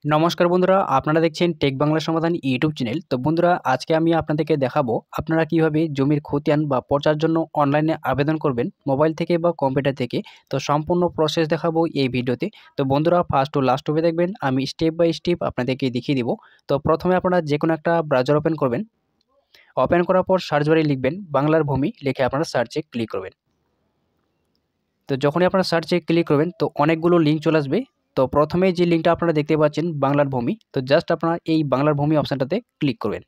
নমস্কার বন্ধুরা, আপনারা দেখছেন টেক বাংলা সমাধান ইউটিউব চ্যানেল। তো বন্ধুরা, আজকে আমি আপনাদেরকে দেখাবো আপনারা কিভাবে জমির খতিয়ান বা পর্চার জন্য অনলাইনে আবেদন করবেন মোবাইল থেকে বা কম্পিউটার থেকে। তো সম্পূর্ণ প্রসেস দেখাবো এই ভিডিওতে। তো বন্ধুরা, ফার্স্ট টু লাস্ট অবধি দেখবেন, আমি স্টেপ বাই স্টেপ আপনাদেরকে দেখিয়ে দিব। তো প্রথমে আপনারা যে কোনো একটা ব্রাউজার ওপেন করবেন। ওপেন করার পর সার্চ বারে লিখবেন বাংলার ভূমি, লিখে আপনারা সার্চে ক্লিক করবেন। তো যখনই আপনারা সার্চে ক্লিক করবেন তো অনেকগুলো লিঙ্ক চলে আসবে। তো প্রথমেই যে লিঙ্কটা আপনারা দেখতে পাচ্ছেন বাংলার ভূমি, তো জাস্ট আপনারা এই বাংলার ভূমি অপশানটাতে ক্লিক করবেন।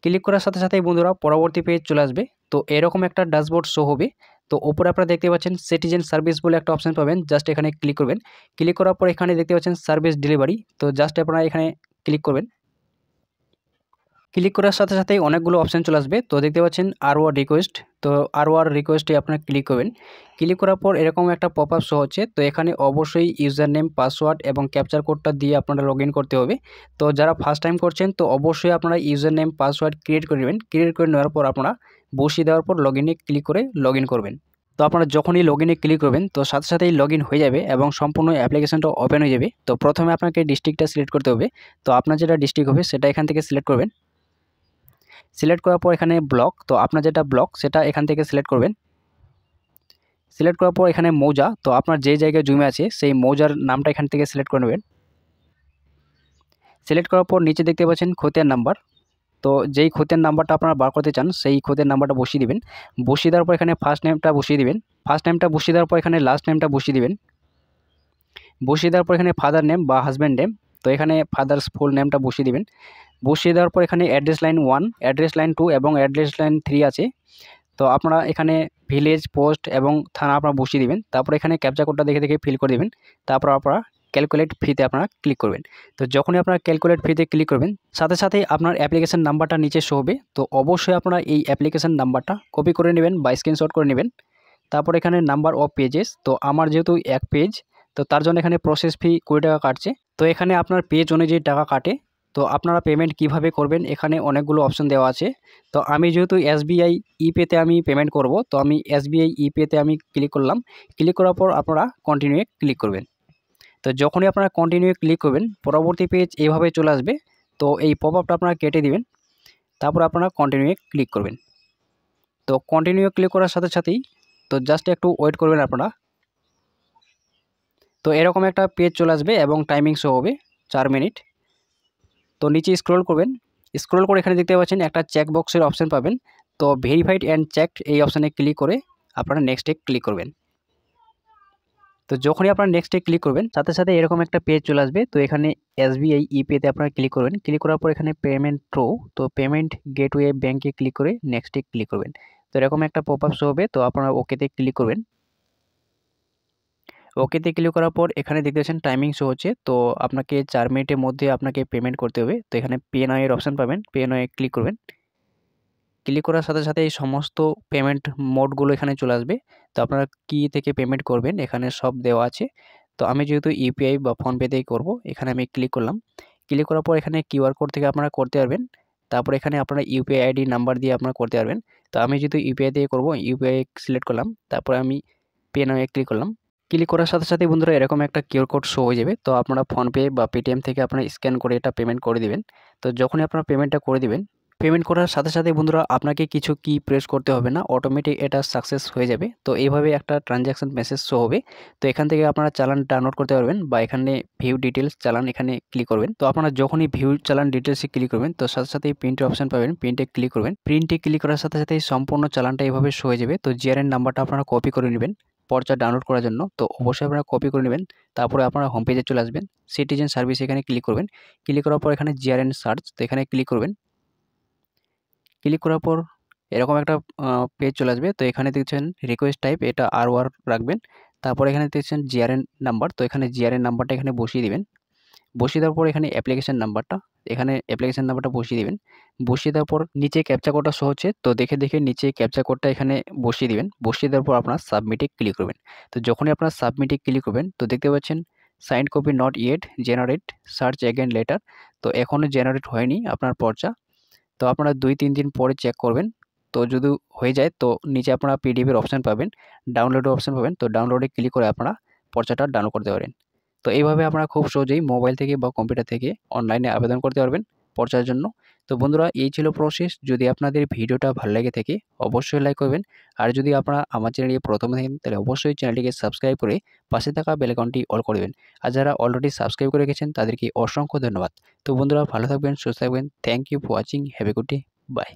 ক্লিক করার সাথে সাথেই বন্ধুরা পরবর্তী পেজ চলে আসবে। তো এরকম একটা ড্যাশবোর্ড শো হবে। তো ওপরে আপনারা দেখতে পাচ্ছেন সিটিজেন সার্ভিস বলে একটা অপশান পাবেন, জাস্ট এখানে ক্লিক করবেন। ক্লিক করার পর এখানে দেখতে পাচ্ছেন সার্ভিস ডেলিভারি, তো জাস্ট আপনারা এখানে ক্লিক করবেন। ক্লিক করার সাথে সাথেই অনেকগুলো অপশান চলে আসবে। তো দেখতে পাচ্ছেন আরওয়ার রিকোয়েস্ট, তো আরওয়ার রিকোয়েস্টে আপনারা ক্লিক করবেন। ক্লিক করার পর এরকম একটা পপ আপ শো হচ্ছে। তো এখানে অবশ্যই ইউজার নেম, পাসওয়ার্ড এবং ক্যাপচার কোডটা দিয়ে আপনারা লগ ইন করতে হবে। তো যারা ফার্স্ট টাইম করছেন তো অবশ্যই আপনারা ইউজার নেম পাসওয়ার্ড ক্রিয়েট করে নেবেন। ক্রিয়েট করে নেওয়ার পর আপনারা বসিয়ে দেওয়ার পর লগ ইনে ক্লিক করে লগ ইন করবেন। তো আপনারা যখনই লগ ইনে ক্লিক করবেন তো সাথে সাথেই লগ ইন হয়ে যাবে এবং সম্পূর্ণ অ্যাপ্লিকেশনটা ওপেন হয়ে যাবে। তো প্রথমে আপনাকে ডিস্ট্রিক্টটা সিলেক্ট করতে হবে। তো আপনার যেটা ডিস্ট্রিক্ট হবে সেটা এখান থেকে সিলেক্ট করবেন। সিলেক্ট করার পর এখানে ব্লক, তো আপনার যেটা ব্লক সেটা এখান থেকে সিলেক্ট করবেন। সিলেক্ট করার পর এখানে মৌজা, তো আপনার যে জায়গায় জমি আছে সেই মৌজার নামটা এখান থেকে সিলেক্ট করে নেবেন। সিলেক্ট করার পর নিচে দেখতে পাচ্ছেন খতিয়ান নাম্বার, তো যেই খতিয়ান নাম্বারটা আপনারা বার করতে চান সেই খতিয়ান নাম্বারটা বসিয়ে দিবেন। বসিয়ে দেওয়ার পর এখানে ফার্স্ট নেমটা বসিয়ে দিবেন। ফার্স্ট নেমটা বসিয়ে দেওয়ার পর এখানে লাস্ট নেমটা বসিয়ে দিবেন। বসিয়ে দেওয়ার পর এখানে ফাদার নেম বা হাজব্যান্ড নেম, তো এখানে ফাদার্স ফুল নেমটা বসিয়ে দিবেন। বসিয়ে দেওয়ার পর এখানে অ্যাড্রেস লাইন 1, অ্যাড্রেস লাইন 2 এবং অ্যাড্রেস লাইন 3 আছে। তো আপনারা এখানে ভিলেজ, পোস্ট এবং থানা আপনারা বসিয়ে দিবেন। তারপর এখানে ক্যাপচা কোডটা দেখে দেখে ফিল করে দিবেন। তারপর আপনারা ক্যালকুলেট ফিতে আপনারা ক্লিক করবেন। তো যখনই আপনারা ক্যালকুলেট ফিতে ক্লিক করবেন সাথে সাথেই আপনার অ্যাপ্লিকেশন নাম্বারটা নিচে শো হবে। তো অবশ্যই আপনারা এই অ্যাপ্লিকেশন নাম্বারটা কপি করে নেবেন বা স্ক্রিনশট করে নেবেন। তারপর এখানে নাম্বার অফ পেজেস, তো আমার যেহেতু এক পেজ তো তার জন্য এখানে প্রসেস ফি 20 টাকা কাটছে। তো এখানে আপনার পেজ অনুযায়ী টাকা কাটে। তো আপনারা পেমেন্ট কিভাবে করবেন এখানে অনেকগুলো অপশন দেওয়া আছে। তো আমি যেহেতু এসবিআই ইপেতে আমি পেমেন্ট করব, তো আমি এসবিআই ইপেতে আমি ক্লিক করলাম। ক্লিক করার পর আপনারা কন্টিনিউ ক্লিক করবেন। তো যখনই আপনারা কন্টিনিউ ক্লিক করবেন পরবর্তী পেজ এইভাবে চলে আসবে। তো এই পপ আপটা আপনারা কেটে দিবেন। তারপর আপনারা কন্টিনিউ ক্লিক করবেন। তো কন্টিনিউ ক্লিক করার সাথে সাথেই তো জাস্ট একটু ওয়েট করবেন আপনারা। তো এরকম একটা পেজ চলে আসবে এবং টাইমিং শো হবে 4 মিনিট। তো নিচে স্ক্রল করবেন। স্ক্রল করে এখানে দেখতে পাচ্ছেন একটা চেক বক্সের অপশন পাবেন। তো ভেরিফাইড অ্যান্ড চেকড এই অপশানে ক্লিক করে আপনারা নেক্সটে ক্লিক করবেন। তো যখনই আপনারা নেক্সটে ক্লিক করবেন সাথে সাথে এরকম একটা পেজ চলে আসবে। তো এখানে এসবিআই ইপেতে আপনারা ক্লিক করবেন। ক্লিক করার পর এখানে পেমেন্ট থ্রু, তো পেমেন্ট গেটওয়ে ব্যাঙ্কে ক্লিক করে নেক্সটে ক্লিক করবেন। তো এরকম একটা পপ আপ শো হবে। তো আপনারা ওকেতে ক্লিক করবেন। ওকেতে ক্লিক করার পর এখানে দেখতে পাচ্ছেন টাইমিং শো হচ্ছে। তো আপনাকে 4 মিনিটের মধ্যে আপনাকে পেমেন্ট করতে হবে। তো এখানে পে নাও এর অপশন পাবেন, পে নাও এ ক্লিক করবেন। ক্লিক করার সাথে সাথে এই সমস্ত পেমেন্ট মোডগুলো এখানে চলে আসবে। তো আপনারা কি থেকে পেমেন্ট করবেন এখানে সব দেওয়া আছে। তো আমি যেহেতু ইউপিআই বা ফোনপে থেকেই করব, এখানে আমি ক্লিক করলাম। ক্লিক করার পর এখানে কিউআর কোড থেকে আপনারা করতে পারবেন। তারপর এখানে আপনারা ইউপিআই আইডি নাম্বার দিয়ে আপনারা করতে পারবেন। তো আমি যেহেতু ইউপিআই দিয়ে করব, ইউপিআই সিলেক্ট করলাম। তারপরে আমি পে নাও এ ক্লিক করলাম। ক্লিক করার সাথে সাথেই বন্ধুরা এরকম একটা কিউআর কোড শো হয়ে যাবে। তো আপনারা ফোনপে বা পেটিএম থেকে আপনারা স্ক্যান করে এটা পেমেন্ট করে দিবেন। তো যখনই আপনারা পেমেন্টটা করে দিবেন, পেমেন্ট করার সাথে সাথে বন্ধুরা আপনাকে কিছু কি প্রেস করতে হবে না, অটোমেটিক এটা সাকসেস হয়ে যাবে। তো এইভাবে একটা ট্রানজ্যাকশন মেসেজ শো হবে। তো এখান থেকে আপনারা চালান ডাউনলোড করতে পারবেন বা এখানে ভিউ ডিটেলস চালান এখানে ক্লিক করবেন। তো আপনারা যখনই ভিউ চালান ডিটেলসে ক্লিক করবেন তো সাথে সাথেই প্রিন্টের অপশন পাবেন, প্রিন্টে ক্লিক করবেন। প্রিন্টে ক্লিক করার সাথে সাথেই সম্পূর্ণ চালানটা এইভাবে শো হয়ে যাবে। তো জিআরএন নাম্বারটা আপনারা কপি করে নেবেন পর্চা ডাউনলোড করার জন্য। তো অবশ্যই আপনারা কপি করে নেবেন। তারপরে আপনারা হোম পেজে চলে আসবেন, সিটিজেন সার্ভিস এখানে ক্লিক করবেন। ক্লিক করার পর এখানে জিআরএন সার্চ, তো এখানে ক্লিক করবেন। ক্লিক করার পর এরকম একটা পেজ চলে আসবে। তো এখানে দেখছেন রিকোয়েস্ট টাইপ, এটা আর রাখবেন। তারপর এখানে দেখছেন জিআরএন নাম্বার, তো এখানে জিআরএন নাম্বারটা এখানে বসিয়ে দিবেন। বসিয়ে দেওয়ার পর এখানে অ্যাপ্লিকেশন নাম্বারটা, এখানে অ্যাপ্লিকেশন নাম্বারটা বসিয়ে দিবেন। বসিয়ে দেওয়ার পর নিচে ক্যাপচা কোডটা শো হচ্ছে, তো দেখে দেখে নিচে ক্যাপচা কোডটা এখানে বসিয়ে দিবেন। বসিয়ে দেওয়ার পর আপনার সাবমিটে ক্লিক করবেন। তো যখনই আপনার সাবমিটে ক্লিক করবেন তো দেখতে পাচ্ছেন signed copy not yet generate, search again letter. তো এখনও জেনারেট হয়নি আপনার পর্চা। তো আপনারা 2-3 দিন পরে চেক করবেন। তো যদি হয়ে যায় তো নিচে আপনারা পিডিএফ এর অপশন পাবেন, ডাউনলোডের অপশন পাবেন। তো ডাউনলোডে ক্লিক করে আপনারা পর্চাটা ডাউনলোড করতে পারেন। তো এইভাবে আপনারা খুব সহজেই মোবাইল থেকে বা কম্পিউটার থেকে অনলাইনে আবেদন করতে পারবেন পর্চার জন্য। তো বন্ধুরা এই ছিল প্রসেস। যদি আপনাদের ভিডিওটা ভালো লেগে থাকে অবশ্যই লাইক করবেন। আর যদি আপনারা আমার চ্যানেলে প্রথম দেখেন তাহলে অবশ্যই চ্যানেলটিকে সাবস্ক্রাইব করে পাশে থাকা বেল আইকনটি অল করে দেবেন। আর যারা অলরেডি সাবস্ক্রাইব করে গেছেন তাদেরকে অসংখ্য ধন্যবাদ। তো বন্ধুরা ভালো থাকবেন, সুস্থ থাকবেন। Thank you for watching. Have a good day. By.